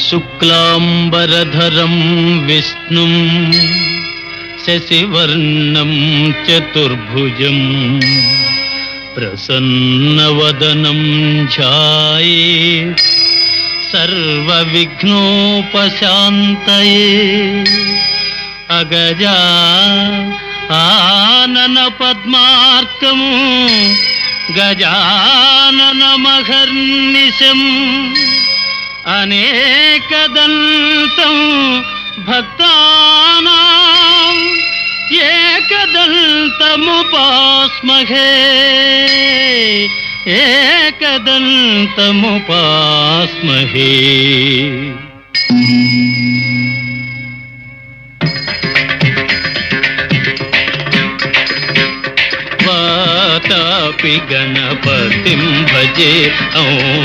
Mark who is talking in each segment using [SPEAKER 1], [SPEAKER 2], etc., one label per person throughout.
[SPEAKER 1] శుక్లాంబరధరం విష్ణుం శశివర్ణం చతుర్భుజం ప్రసన్నవదనం ఛాయేత్ సర్వవిఘ్నోపశాంతయే. అగజా ఆనన పద్మార్కం గజాననమహర్నిశం అనేకదంతం భక్తానాం ఏకదంతముపాస్మహే ఏకదంతముపాస్మహే. వాతాపి గణపతిం భజే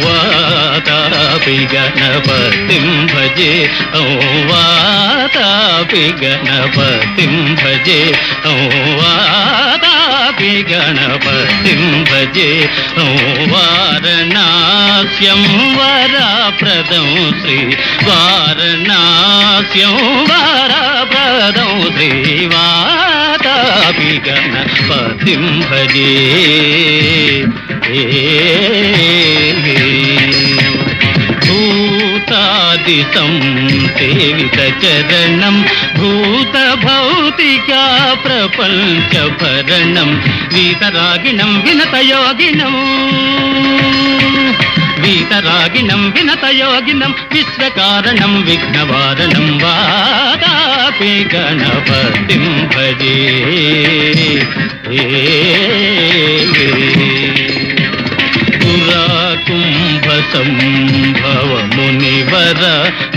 [SPEAKER 1] వాతాపి గణపతిం భజే వాతాపి గణపతిం భజే వాతాపి గణపతిం భజే. వారణాస్యం వరప్రదం శ్రీ వారణాస్యం వరప్రదం శ్రీ వాతాపి గణపతిం భజే. భూతాదిశం సేవిత చరణం భూత భౌతికా ప్రపంచ భరణం వీతరాగిణం వినతయోగినం వీతరాగిణం వినతయోగినం విశ్వకారణం విఘ్నవారణం వాతాపి గణపతిం భజే. కుంభసంభవ మునివర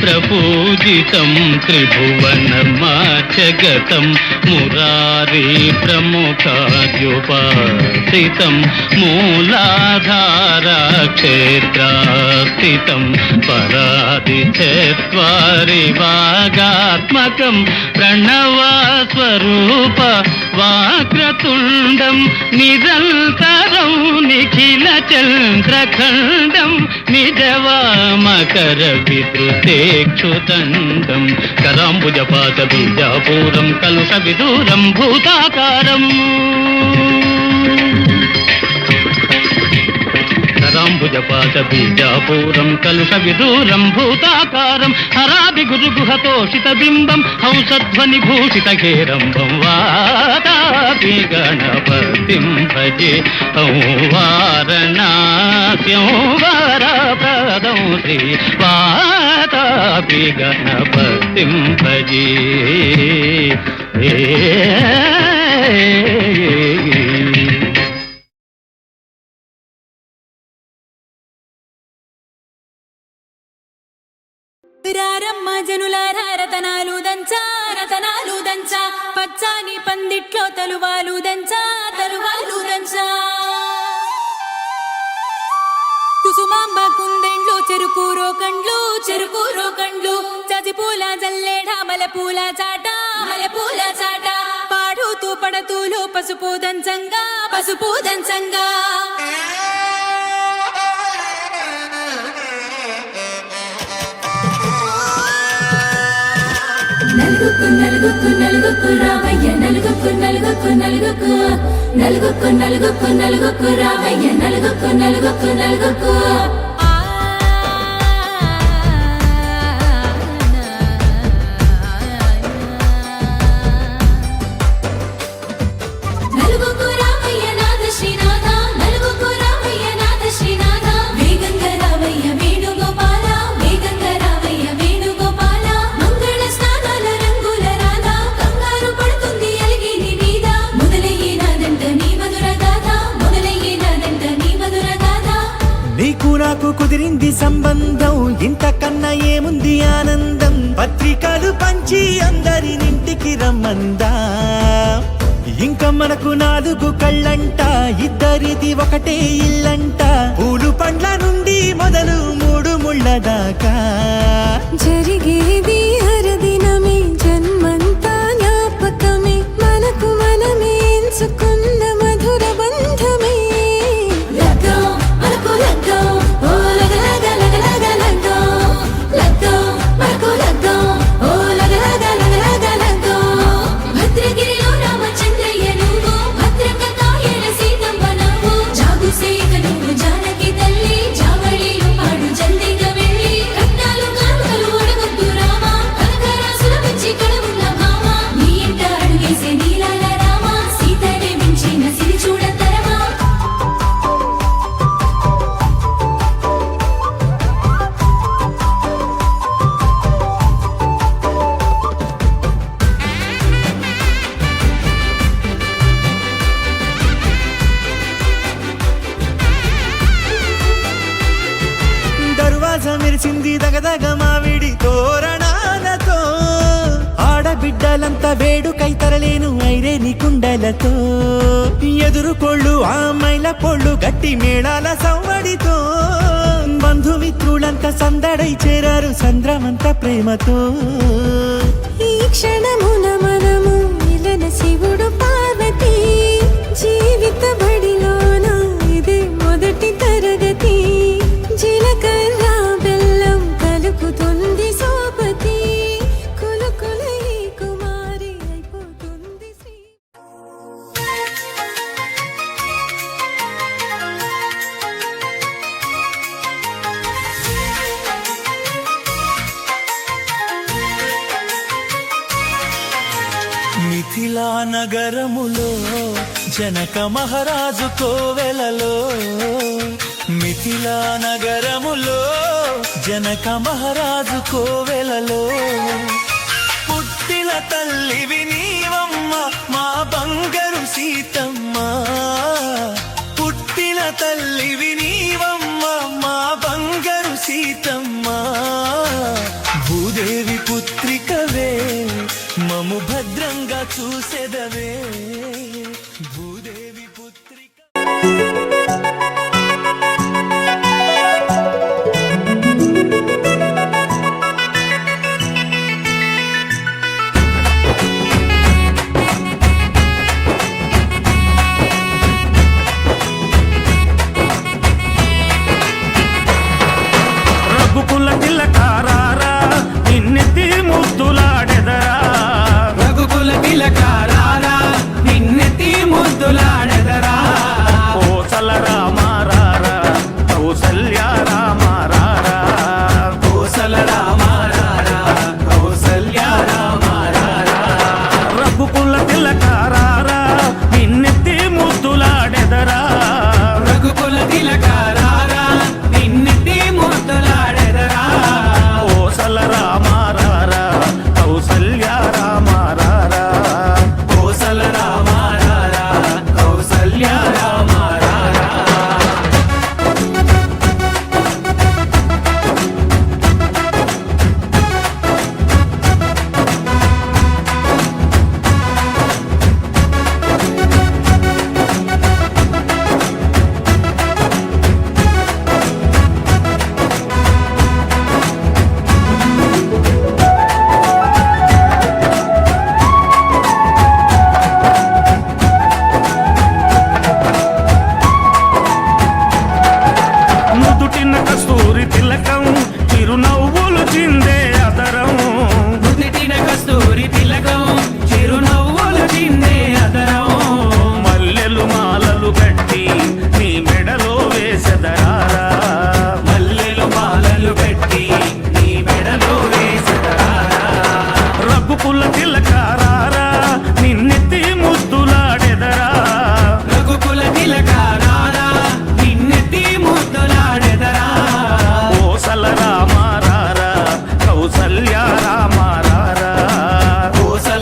[SPEAKER 1] ప్రపూజితం త్రిభువనమాచగతం మురారీ ప్రముఖాద్యుపాసితం మూలాధారా క్షేత్రాస్థితం పరాది చత్వారి వాగాత్మకం ప్రణవస్వరూప వాక్రతుండం నిరంతరం నిఖిల చంద్రఖండం నిజవామకర విద్రుతేక్షుదండం కరాంబుజపాత బీజాపూరం కలుష విదూరం భూతాకారం కరాంబుజపాత బీజాపూరం కలుష విదూరం భూతాకారం హరాది గురుగుహతోషిత బింబం హంసధ్వని భూషిత హేరంబం వాతాపి గణపతిం భజే. వారణాస్యం వరప్రదం శ్రీ వాతాపి గణపతిం భజే.
[SPEAKER 2] రారమ్మ జనులారా రతనాలు దంచా రతనాలు దంచా పచ్చాని పందిట్లో తలువాలు దంచా తలువాలు దంచా. కుసుమాంబ కుందెండ్లు చెరుకు రోకండ్లు చెరుకు రోకండ్లు చజిపూల జల్లేడ మలపూల చాట మలపూల చాట పాడుతూ పడతూలు పసుపు దంచంగా పసుపు దంచంగా. నలుగుకు నలుగుకు నలుగుకు రావయ్య నలుగుకు నలుగుకు నలుగుకు నలుగుకు నలుగుకు నలుగుకు రావయ్య నలుగుకు నలుగుకు నలుగుకు. నలుగుకు రావయ్య నాద శ్రీనాథ నలుగుకు రావయ్య నాద శ్రీనాథ వేగంగా రావయ్య వేణుగోపాల వేగంగా రావయ్య వేణుగోపాల. మంగళ స్నానాల రంగుల రాధ కంగారు పడుతుంది అలిగిని మీద మొదలయ్యేనాదంట నీ మధుర గాథ మొదలయ్యేనాదంట నీ మధుర గాథ.
[SPEAKER 3] నీకు నాకు కుదిరింది సంబంధం ఇంతకన్నా ఏముంది ఆనందం పత్రికలు పంచి అందరినింటికి రమ్మందా. ఇంకా మనకు 4 కళ్ళంట ఇద్దరిది ఒకటే ఇల్లంట పూలు పండ్ల నుండి మొదలు 3 ముళ్ళ దాకా
[SPEAKER 2] జరిగేది హరదినమే జన్మంతా జ్ఞాపకమే మనకు మనమే ఎంచుకున్న మధుర బంధమే. లగ్గం మనకు లగ్గం ఓ లగ
[SPEAKER 3] మెరిసింది దగదగ మావిడి తోరణాలతో ఆడబిడ్డలంతా వేడుకై తరలేను ఐరేని కుండలతో ఎదురుకోళ్ళు ఆ మైల పొళ్ళు గట్టి మేళాల సవ్వడితో బంధుమిత్రులంతా సందడై చేరారు సంద్రమంత ప్రేమతో
[SPEAKER 2] ఈ క్షణమున మనము మిలన శివుడు పార్వతి జీవిత బడిలోన ఇదే మొదటి తరగతి జీలకర్ర బెల్లం కలుపుతుంది సోపతి కులుకుల ఈ కుమారి అయిపోతుంది శ్రీ
[SPEAKER 3] మిథిలా నగరములో జనక మహారాజు కోవెలలో మిథిలా నగరములో జనక మహారాజు కోవెలలో పుట్టిన తల్లివి నీవమ్మ మా బంగారు సీతమ్మ పుట్టిన తల్లివి నీవమ్మ మా బంగారు సీతమ్మ భూదేవి పుత్రికవే మము భద్రంగా చూసెదవే భూదేవి పుత్రిక
[SPEAKER 1] రఘుకుల తిలకారారా నిన్నెత్తి ముద్దులాడెదరా
[SPEAKER 4] రఘుకుల తిలకారారా నిన్నెత్తి ముద్దులాడెదరా
[SPEAKER 1] కోసల రామారారా కౌసల్య రామారారా
[SPEAKER 4] కోసల రామారారా కౌసల్య రామారారా
[SPEAKER 1] రఘుకుల తిలకారారా నిన్నెత్తి ముద్దులాడెదరా
[SPEAKER 4] రఘుకుల తిలకారారా నిన్నెత్తి ముద్దులాడెదరా
[SPEAKER 1] కోసల రామారారా కౌసల్య రామారారా
[SPEAKER 4] కోసల రామారారా కౌసల్య రామారారా
[SPEAKER 1] నుదుటిన కస్తూరి తిలకం చిరునవ్వులు చిందే అదరం
[SPEAKER 4] నుదిటిన కస్తూరి తిలకం చిరునవ్వులు చిందే అదరం
[SPEAKER 1] మల్లెలు మాలలు కట్టి నీ మెడలో వేసెదరారా
[SPEAKER 4] మల్లెలు మాలలు పెట్టి నీ మెడలో వేసెదరారా
[SPEAKER 1] రఘుకుల తిలకారారా నిన్నెత్తి ముద్దులాడెదరా
[SPEAKER 4] రఘుకుల తిలకారారా నిన్నెత్తి ముద్దులాడెదరా
[SPEAKER 1] కోసల రామారారా కౌసల్య రామారారా
[SPEAKER 4] కోసల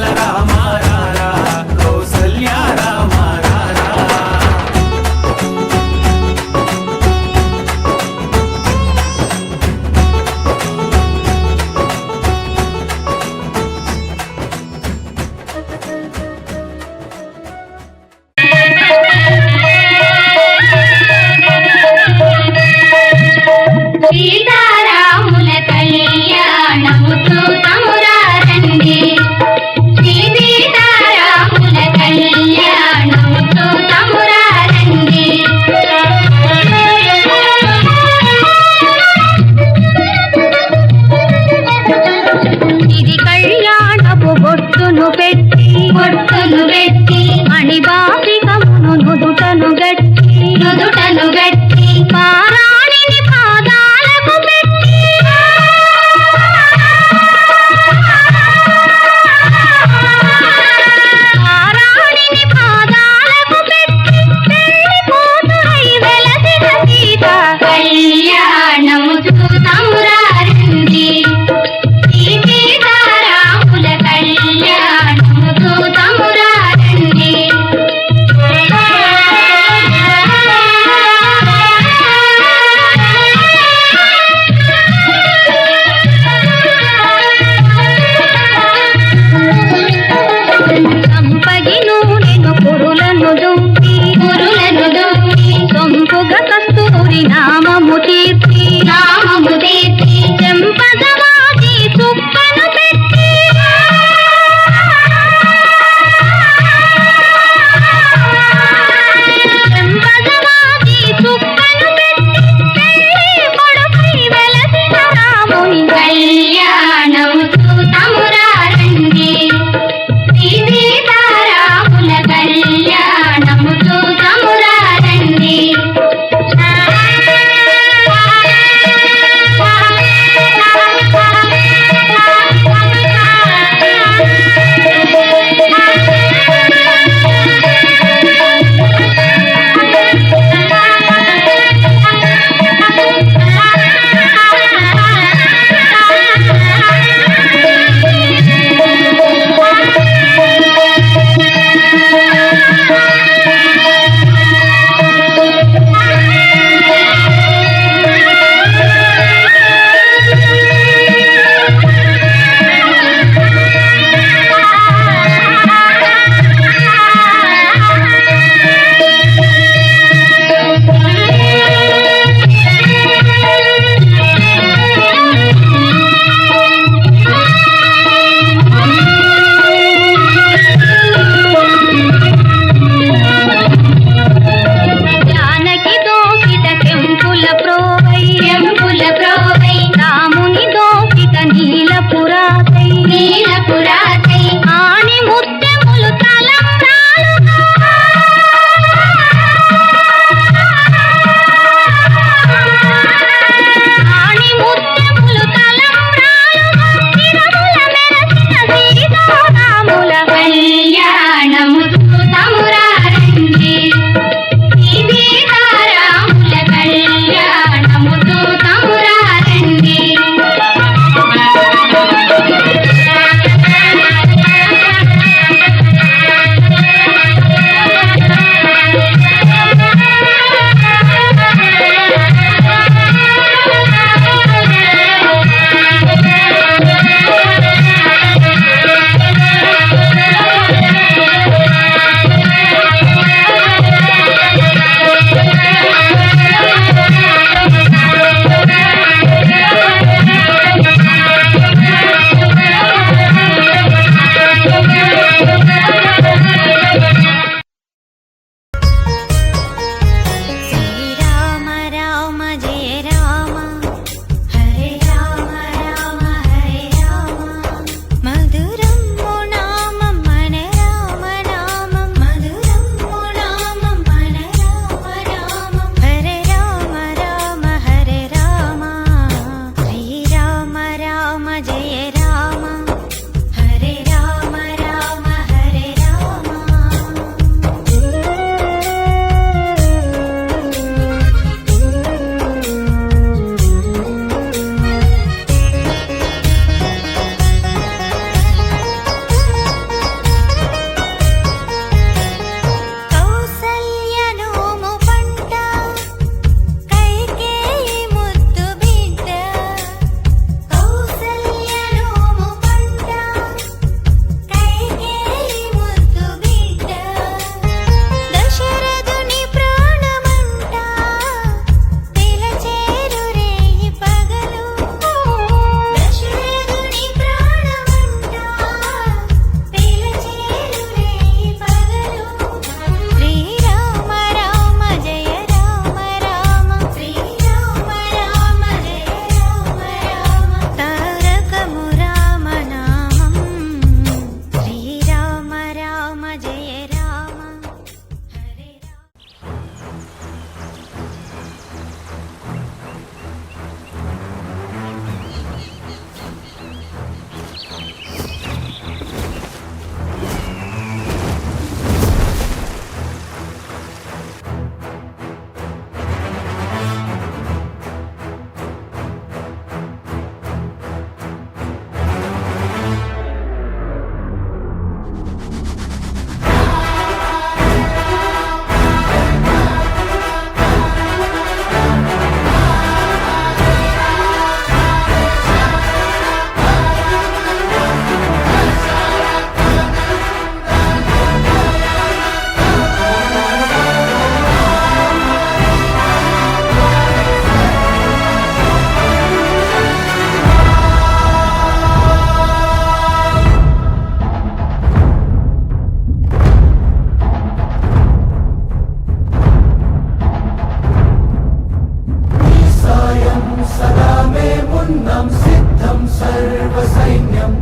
[SPEAKER 5] ప్రసన్నం సిద్ధం సర్వసైన్యం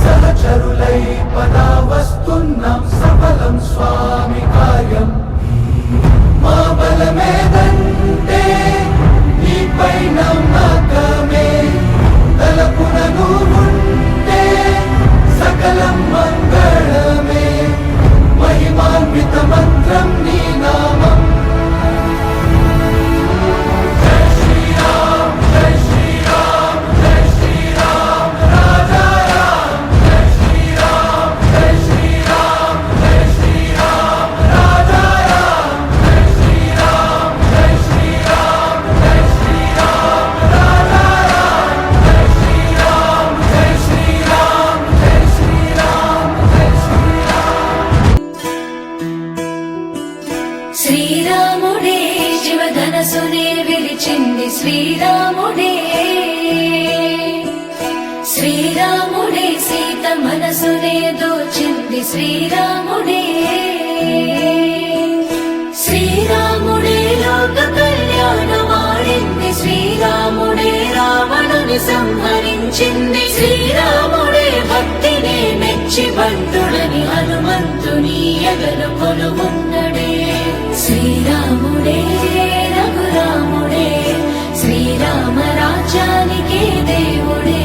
[SPEAKER 5] సహచరులై పదా వస్తున్నాం సఫలం స్వామి కార్యం మా బలమేదంటే నీపై నమ్మకమే తలపునను ఉంటే సకలం మంగళమే మహిమాన్విత మంత్రం నీ నామం జై శ్రీరామ్ జై శ్రీరామ్ జై శ్రీరామ్ రాజా రామ్ జై శ్రీరామ్ జై శ్రీరామ్ జై శ్రీరామ్ రాజా రామ్ జై శ్రీరామ్ జై శ్రీరామ్ జై శ్రీరామ్ రాజా రామ్ జై శ్రీరామ్ జై శ్రీరామ్ జై శ్రీరామ్ జై శ్రీరామ్
[SPEAKER 2] శ్రీరాముడే శివధనసునే విరిచింది శ్రీరాముడే శ్రీరాముడే సీత మనసునే దోచింది శ్రీరాముడే శ్రీరాముడే లోక కళ్యాణమాడింది శ్రీరాముడే రావణుని సంహరించింది శ్రీరాముడే భక్తిని మెచ్చి బంధుడని హనుమంతుని ఎగలు కొలువున్నడే శ్రీరాముడే రఘురాముడే శ్రీరామ రాజ్యానికే దేవుడే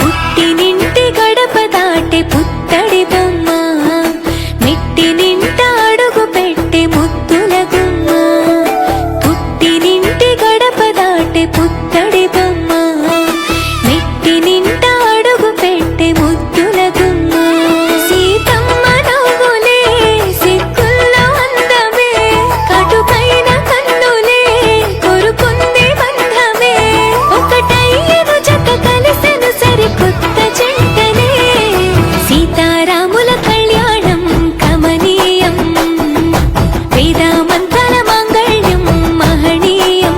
[SPEAKER 2] పుట్టినింటి గడప దాటి పుత్తడి బొమ్మ నిట్టినింట అడుగు పెట్టి ముద్దుల గుమ్మ పుట్టినింటి గడప దాటి పుత్తడి బొమ్మ నిట్టినింట అడుగు పెట్టి ముద్దుల గుమ్మ సీతమ్మ నవ్వులే సిగ్గుల్లో అందమే కటుకైన కన్నులే కొరుకుంది బంధమే ఒకటయ్యను జత కలిసెను సరికొత్త జంటనే సీతారాముల కళ్యాణం కమనీయం వేదామంతల మాంగళ్యం మహనీయం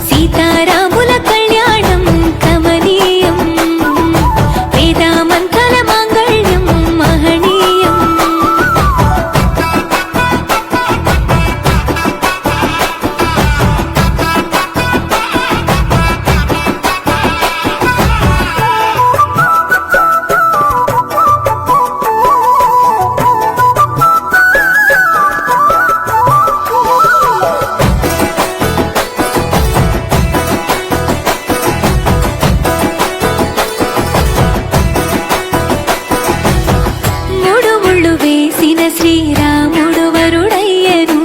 [SPEAKER 2] సీతారాముల కళ్యాణం కమనీయం వేదామంతల మాంగళ్యం మహనీయం మూడు ముళ్ళు వేసిన శ్రీరాముడు వరుడయ్యను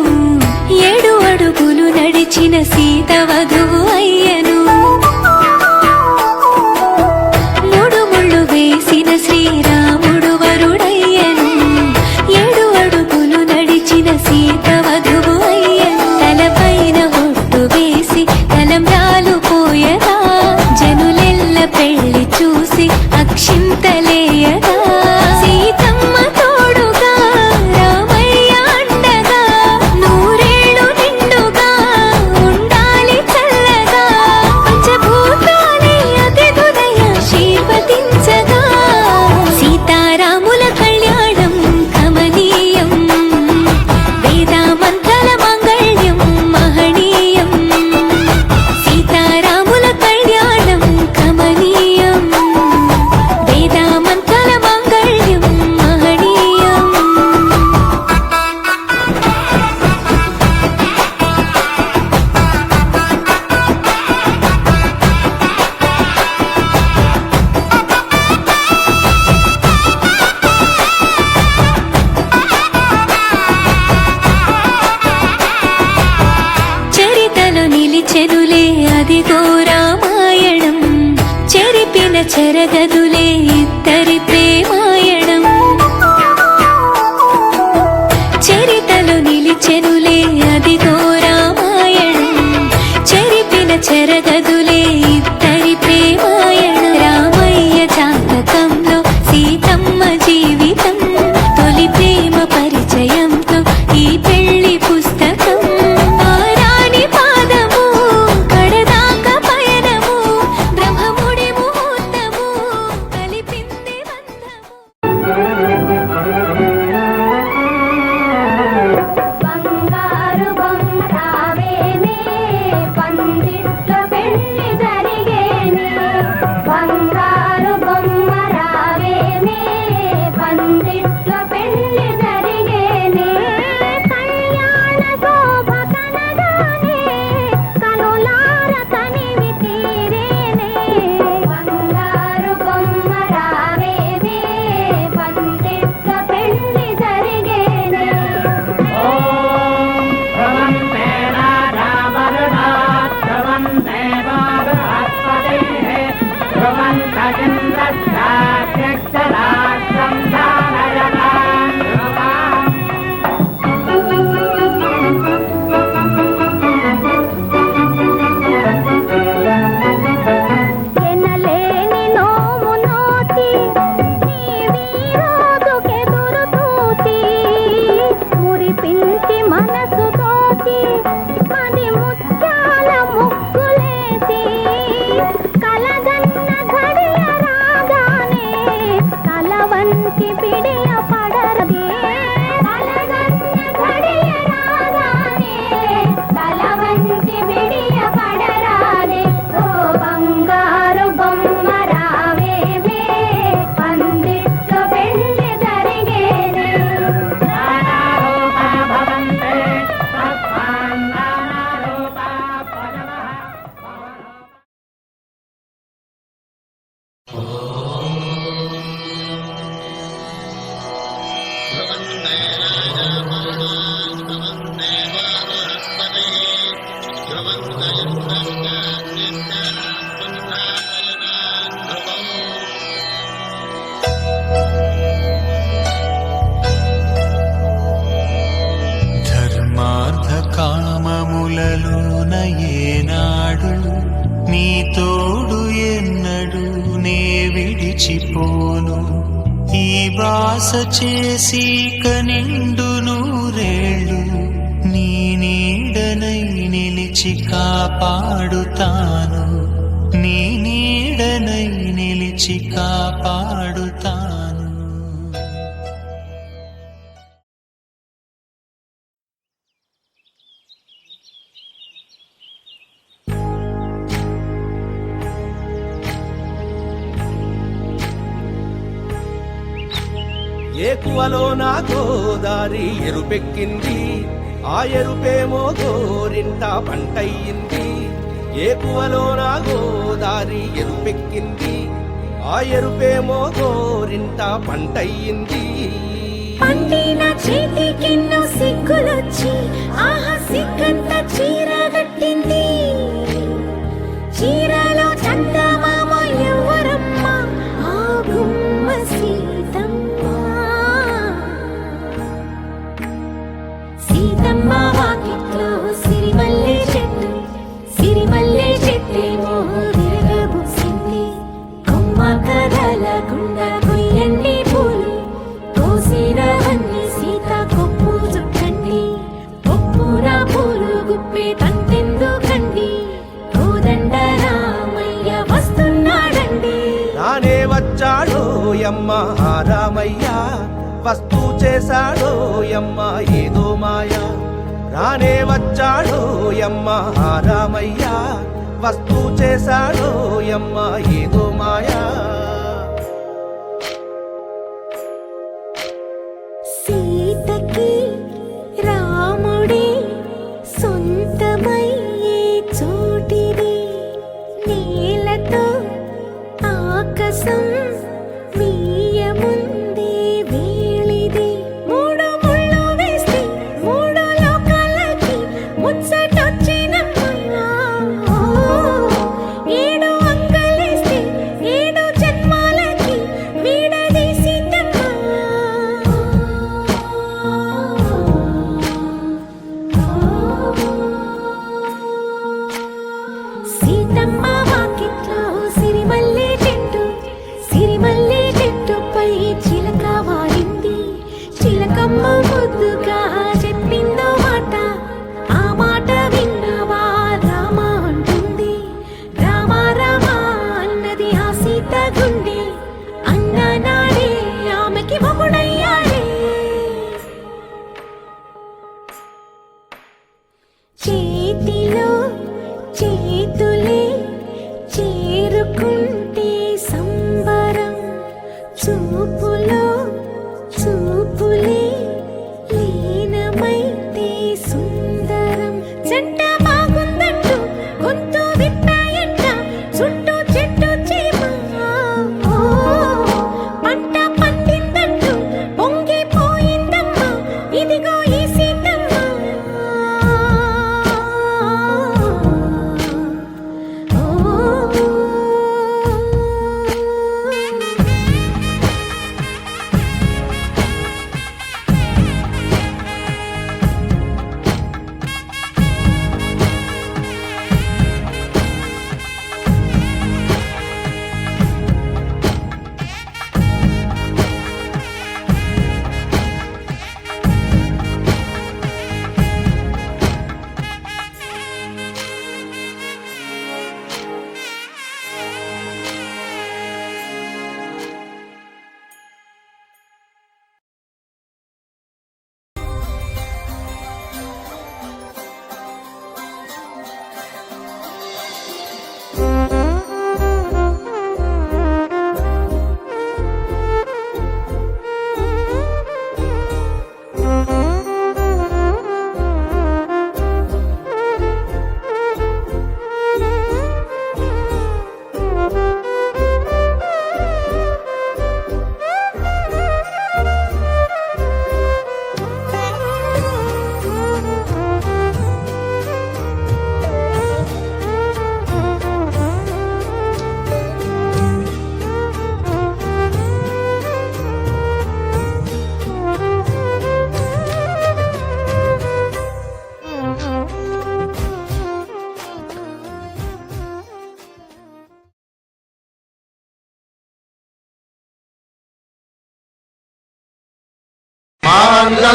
[SPEAKER 2] 7 అడుగులు నడిచిన సీత వధువు అయ్యను మూడు ముళ్ళు వేసిన శ్రీరాముడు వరుడయ్యను 7 అడుగులు నడిచిన సీత వధువు అయ్యను తలపైన ఒట్టు వేసి తలంబ్రాలు పోయగా జనులెల్ల పెళ్లి చూసి అక్షింతలేయగా సీతమ్మ తోడుగా రామయ్య అండగా నూరేళ్ళు నిండుగా ఉండాలి చల్లగా పంచభూతాలే అతిథులై ఆశీర్వదించగా సీతారాముల కళ్యాణం కమనీయం వేదామంతల మాంగళ్యం మహనీయం సీతారాముల కళ్యాణం కమనీయం వేదామంతల మాంగళ్యం మహనీయం చరితలో నిలిచెనులే అదిగో రామాయణం చెరిపిన చెరగదులే ఇద్దరి ప్రేమాయణం చరితలో నిలిచెనులే అదిగో రామాయణం చెరిపిన చెరగదులే ఇద్దరి ప్రేమాయణం రామయ్య జాతకంలో సీతమ్మ జీవితం తొలి ప్రేమ పరిచయంతో ఈ పెళ్లి పుస్తకం ఆ రాణి పాదము కడదాకా పయనము బ్రహ్మముడి ముహూర్తము కలిపింది
[SPEAKER 5] చంద్రస్యాధ్యక్షరాష్ట్రం ధారయతాం ధ్రువాం.
[SPEAKER 2] ఎనలేని నోము నోతి నీ వీరోదుకెదురు తూతి మురిపించి మనసు తోచి మది ముత్యాల ముగ్గులేసి కలగన్న ఘడియ రాగానే తల వంచి పిడియ పడరదే కలగన్న ఘడియ రాగానే తల వంచి పిడియ పడరాదే ఓ బంగారు బొమ్మ రావేమే పందిట్లో పెళ్లి జరిగేనే
[SPEAKER 5] నానారూపా భవంతే తస్మాన్ నానారూపా భజనః.
[SPEAKER 3] ధర్మార్థ కామములలోన ఏనాడు నీ తోడు ఎన్నడు నే విడిచిపోను. ఈ వాస చేసి కనిండు నూరేళ్ళు నీ నీడనై నిలిచి కాపాడుతాను. నీ నీడనై నిలిచి కాపాడుతాను.
[SPEAKER 6] ఏకువలో నా గోదారి ఎరుపెక్కింది, ఆ ఎరుపేమో గోరింట పంటయ్యింది. ఏకువలో నా గోదారి ఎరుపెక్కింది, ఆ ఎరుపేమో గోరింట పంటయ్యింది.
[SPEAKER 2] పండిన చేతికెన్నో సిగ్గులొచ్చి ఆహా సిగ్గంత చీర కట్టింది. చీరలో చందమామ ఎవరమ్మ ఆ గుమ్మ సీతమ్మ. సీతమ్మ వాకిట్లో సిరిమల్లె చెట్టు, సిరిమల్లె చెట్టేమో విరగబూసింది. కొమ్మ కదలకుండా కొయ్యండి పూలు, కోసినవన్నీ సీత కొప్పు చుట్టండి. కొప్పున పూలు గుప్పే తంతెందుకండి, కోదండ రామయ్య వస్తున్నాడండి.
[SPEAKER 6] నానే వచ్చాడో యమ్మ ఆ రామయ్య, వస్తూ చేశాడో యమ్మ ఏదో మాయ. రానే వచ్చాడో యమ్మ ఆ రామయ్య, వస్తూ చేశాడో యమ్మ ఏదో మాయా.
[SPEAKER 2] సీతకి రాముడే సొంతమయ్యే చోటిది. నేలతో ఆకాశం వీయముందే వేళిది. మూడు ముళ్ళు వేస్తే మూడు లోకాలకి ముచ్చటొచ్చినమ్మా. ఏడు అంగలేస్తే ఏడు జన్మాలకి వీడదీసిద్దమ్మా. సీతమ్మ వాకిట్లో సిరిమల్లె చెట్టు,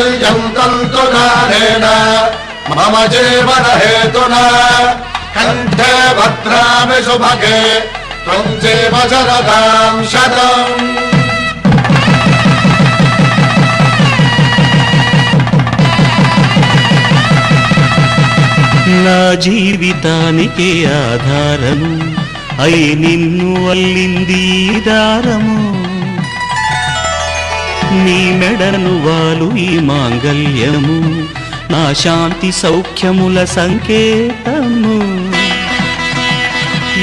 [SPEAKER 7] మాంగళ్యం తంతునానేన మమ జీవన హేతునా కంఠే భద్రామి శుభగే త్వం జీవ శరదాం శతం.
[SPEAKER 3] నా జీవితానికి ఆధారము అయి నిన్ను అల్లింది ఈ దారము. నీ మెడను వాలు ఈ మాంగళ్యము నా శాంతి సౌఖ్యముల సంకేతము.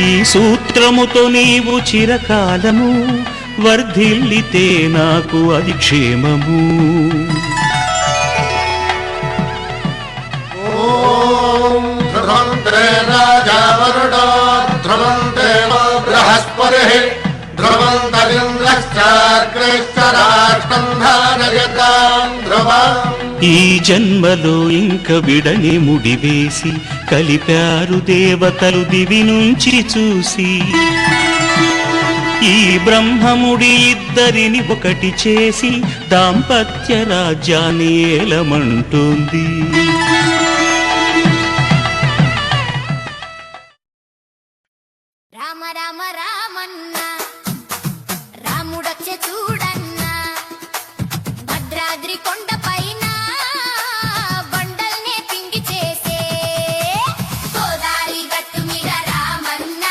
[SPEAKER 3] ఈ సూత్రముతో నీవు చిరకాలము వర్ధిల్లితే నాకు అది క్షేమము.
[SPEAKER 7] ధ్రువంతే రాజా వరుణో ధ్రువంతే బృహస్పతిః ధ్రువంతరింద్రశ్చాగ్రేశ్చ రాష్ట్రం ధారయతాం ధ్రువం.
[SPEAKER 3] ఈ జన్మలో ఇంక విడని ముడివేసి కలిపారు దేవతలు దివి నుంచి చూసి. ఈ బ్రహ్మముడి ఇద్దరిని ఒకటి చేసి దాంపత్య రాజ్యాన్ని ఏలమంటోంది.
[SPEAKER 2] రామ రామ రామన్న రాముడొచ్చే చూడన్నా భద్రాద్రి కొండ పైన బండల్నే పిండి చేసే గోదారి గట్టు మీద రామన్న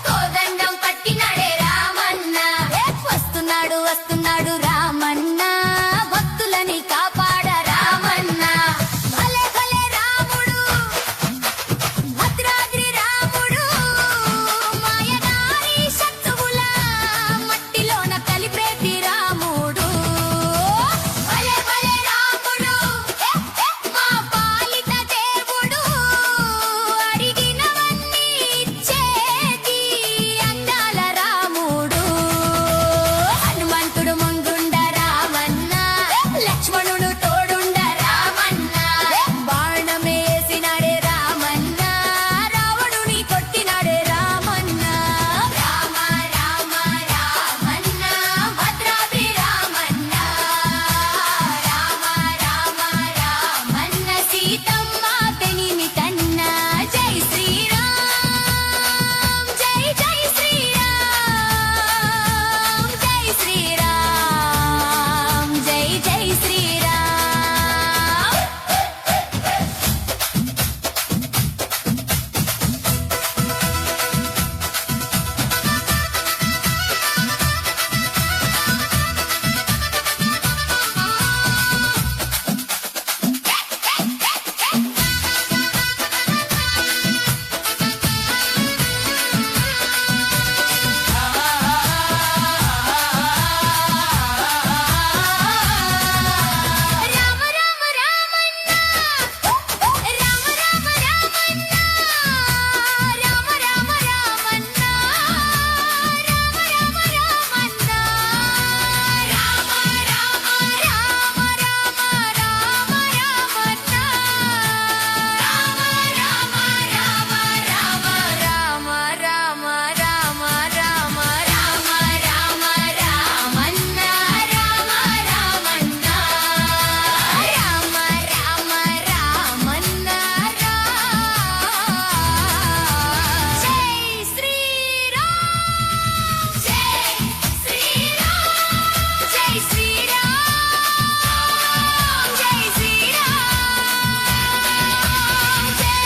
[SPEAKER 2] కోదండం పట్టినడే రామన్న వస్తున్నాడు వస్తున్నాడు రామన్న భక్తులని కాపాడ రామన్న భలే భలే రాముడు భద్రాద్రి రాముడు మాయదారి శత్రువుల మట్టిలోన కలిపేటి రాముడు భలే భలే రాముడు మా పాలిత దేవుడు అడిగినవన్నీ ఇచ్చేటి అందాల రాముడు హనుమంతుడు ముందుండ రామన్న లక్ష్మణుడు తోడుండ రామన్న బాణమేసినాడే రామన్న రావణుని కొట్టినాడే రామన్న రామ రామ రామన్న భద్రాద్రి రామన్న రామ రామ రామన్న సీతమ్మ పెనిమి కన్న జై శ్రీరామ్ జై జై శ్రీరామ్ జై శ్రీరామ్ జై జై శ్రీరామ్. రామ రామ రామన్న రామ రామ రామన్న రామ రామ రామన్న రామ రామ రామన్న రామ రామ రామ రామ రామ రామన్న రామ రామ రామ రామ రామ రామ రామ రామ రామ రామ రామన్న రామ రామన్న రామ రామ రామన్న జై శ్రీరామ్ జై శ్రీరామ్ జై శ్రీరామ్ జై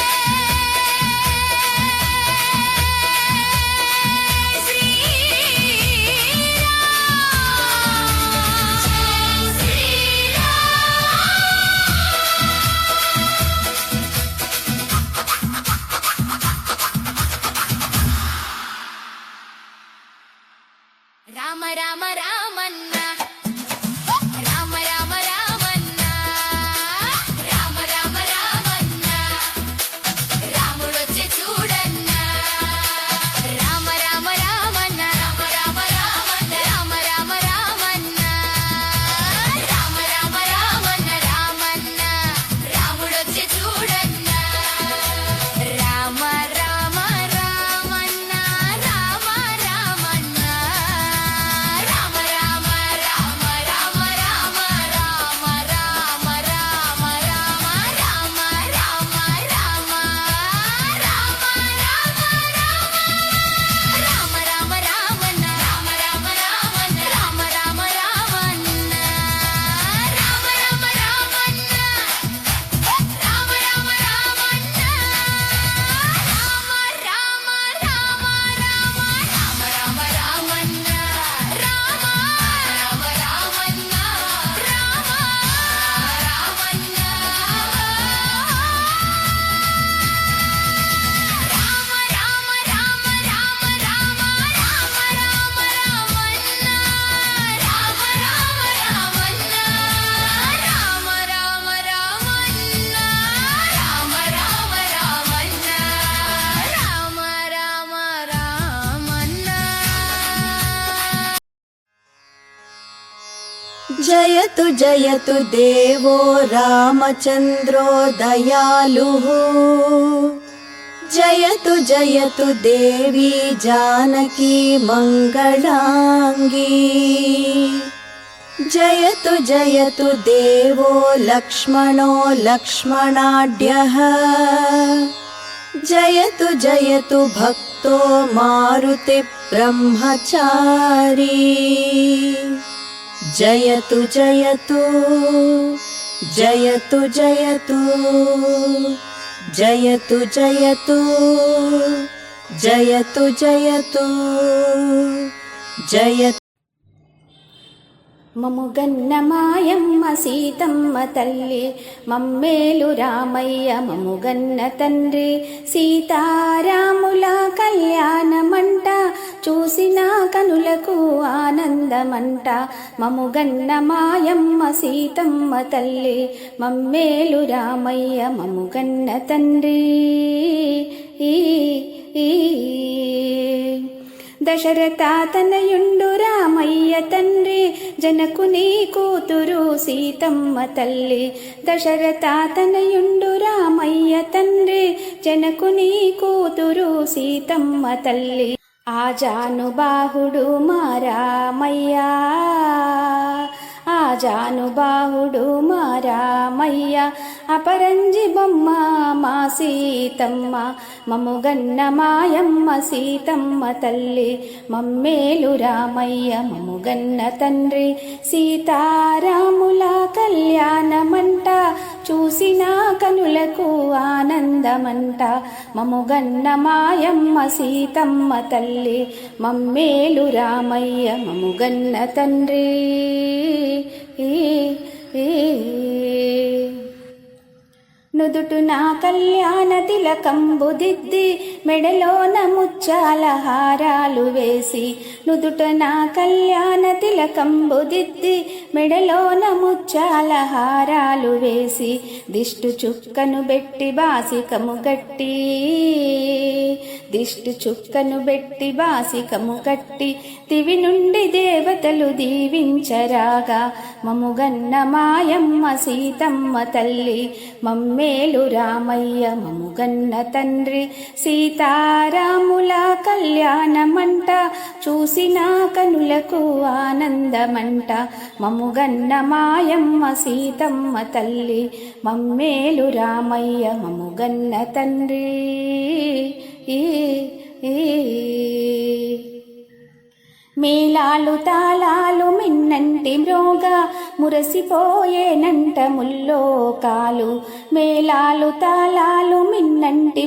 [SPEAKER 2] శ్రీరామ్ జై రామ రామ రామన్న రామ రామ రామన్న రామ రామ రామన్న రాముడొచ్చే చూడన్నా రామ రామ రామన్న రామ రామ రామన్న రామ రామ రామన్న రామ రామ రామన్న రామన్న రాముడొచ్చే చూడన్నా రామ రామ రామన్న రామ రామన్న రామ రామ जयतु जयतु देवो रामचन्द्रो दयालुः जयतु जयतु देवी जानकी मङ्गलाङ्गी जयतु जयतु देवो लक्ष्मणो लक्ष्मणाढ्यः जयतु जयतु भक्तो मारुति ब्रह्मचारी जयतु जयतु जयतु जयतु जयतु जयतु जयतु जयतु जयतु
[SPEAKER 8] మముగన్న మాయమ్మ సీతమ్మ తల్లి మమ్మేలు రామయ్య మముగన్న తండ్రి సీతారాముల కళ్యాణమంట చూసిన కనులకు ఆనందమంట మముగన్న మాయమ్మ సీతమ్మ తల్లి మమ్మేలు రామయ్య మముగన్న తండ్రి దశరథ తనయుండు రామయ్య తండ్రి జనకుని కూతురు సీతమ్మ తల్లి దశరథ తనయుండు రామయ్య తండ్రి జనకుని కూతురు సీతమ్మ తల్లి ఆజానుబాహుడు మా రామయ్య ఆజానుబాహుడు మా రామయ్య అపరంజి బొమ్మ మా సీతమ్మ మముగన్న మాయమ్మ సీతమ్మ తల్లి మమ్మేలు రామయ్య మముగన్న తండ్రి సీతారాముల కళ్యాణమంట చూసిన కనులకు ఆనందమంట మముగన్న మాయమ్మ సీతమ్మ తల్లి మమ్మేలు రామయ్య మముగన్న తండ్రి నుదుటున కళ్యాణ తిలకంబు దిద్ది మెడలోన ముచ్చాల హారాలు వేసి నుదుటున కళ్యాణ తిలకంబు దిద్ది మెడలోన ముచ్చాల హారాలు వేసి దిష్టు చుక్కను బెట్టి బాసికము గట్టి దిష్టు చుక్కను బెట్టి బాసికము గట్టి దివి నుండి దేవతలు దీవించరాగా మముగన్న మాయమ్మ సీతమ్మ తల్లి మమ్మేలు రామయ్య మముగన్న తండ్రి సీతారాముల కళ్యాణమంట చూసిన కనులకు ఆనందమంట మముగన్న మాయమ్మ సీతమ్మ తల్లి మమ్మేలు రామయ్య మముగన్న తండ్రి మేళాలు తాళాలు మిన్నంటి మ్రోగా మురసిపోయేనంట ముల్లోకాలు మేళాలు తాళాలు మిన్నంటి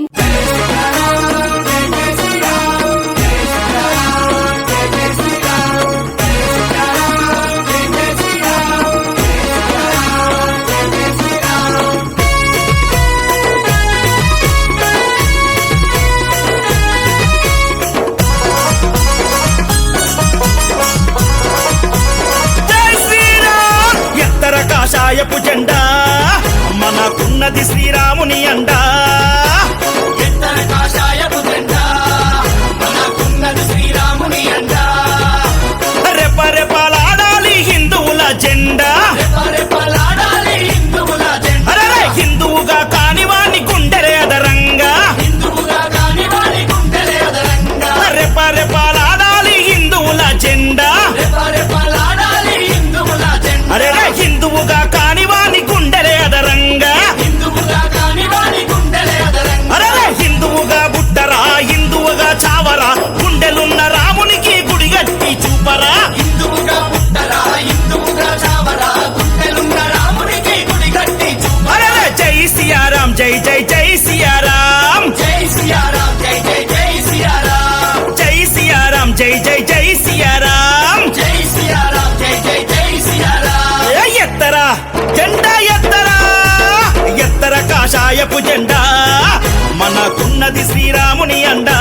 [SPEAKER 3] కాషాయపు జెండా మనకున్నది శ్రీరాముని అండా
[SPEAKER 4] ఎత్తర కాషాయపు జెండా మనకున్నది శ్రీరాముని అండా
[SPEAKER 3] రెపరెపలాడాలి హిందువుల జెండా
[SPEAKER 4] రెపరెపలాడాలి హిందువుల జెండా
[SPEAKER 3] అరే హిందువుగా కానివాని గుండెలే అదరంగా
[SPEAKER 4] హిందువుగా కానివాని గుండెలే అదరంగా
[SPEAKER 3] రెపరెపలాడాలి హిందువుల జెండా
[SPEAKER 4] రెపరెపలాడాలి హిందువుల జెండా
[SPEAKER 3] అరే హిందువుగా కానివాని గుండెలే అదరంగా
[SPEAKER 4] హిందువుగా కానివాని గుండెలే అదరంగా
[SPEAKER 3] అరే హిందువుగా బుట్టరా హిందువుగా చావరా గుండెలున్న రామునికి గుడిగట్టి చూపరా
[SPEAKER 4] హిందువుగా పుట్టరా హిందువుగా చావరా గుండెలున్న రామునికి గుడి కట్టి చూపరా
[SPEAKER 3] అరే జై సియారాం జై జై జై సియారాం
[SPEAKER 4] జై సియారాం జై జై జై సియారాం
[SPEAKER 3] జై సియారాం జై జై జై సియారాం
[SPEAKER 4] జై సియారాం జై జై జై సియారాం
[SPEAKER 3] ఎత్తరా జెండా ఎత్తరా ఎత్తర కాషాయపు జెండా మనకున్నది శ్రీరాముని అండా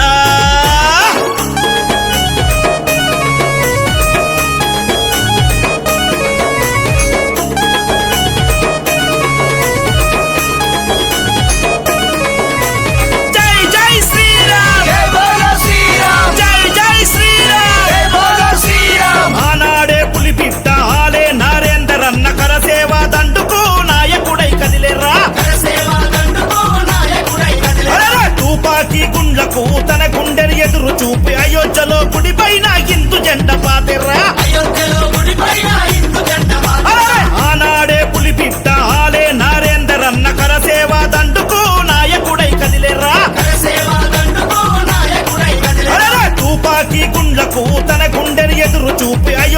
[SPEAKER 3] జై జై శ్రీరామ్
[SPEAKER 4] జై బోలో శ్రీరామ్
[SPEAKER 3] జై జై శ్రీరామ్
[SPEAKER 4] జై బోలో శ్రీరామ్
[SPEAKER 3] ఆనాడే పులిపిట్ట ఆలే నరేంద్ర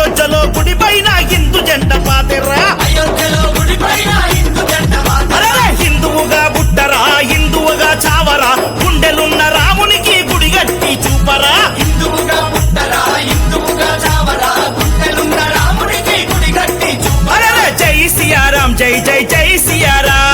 [SPEAKER 3] అయోధ్యలో గుడి పైన హిందూ జెండా పాతెర్రా
[SPEAKER 4] అయోధ్యలో గుడిపైన హిందూ జెండా పాతెర్రా.
[SPEAKER 3] అరే హిందువుగా పుట్టరా హిందువుగా చావరా గుండెలున్న రామునికి గుడి గట్టి చూపరా
[SPEAKER 4] హిందువుగా పుట్టరా హిందువుగా చావరా గుండెలున్న రాముడికి గుడి కట్టి చూపరా.
[SPEAKER 3] అరే జై సియారాం జై జై జై సియారాం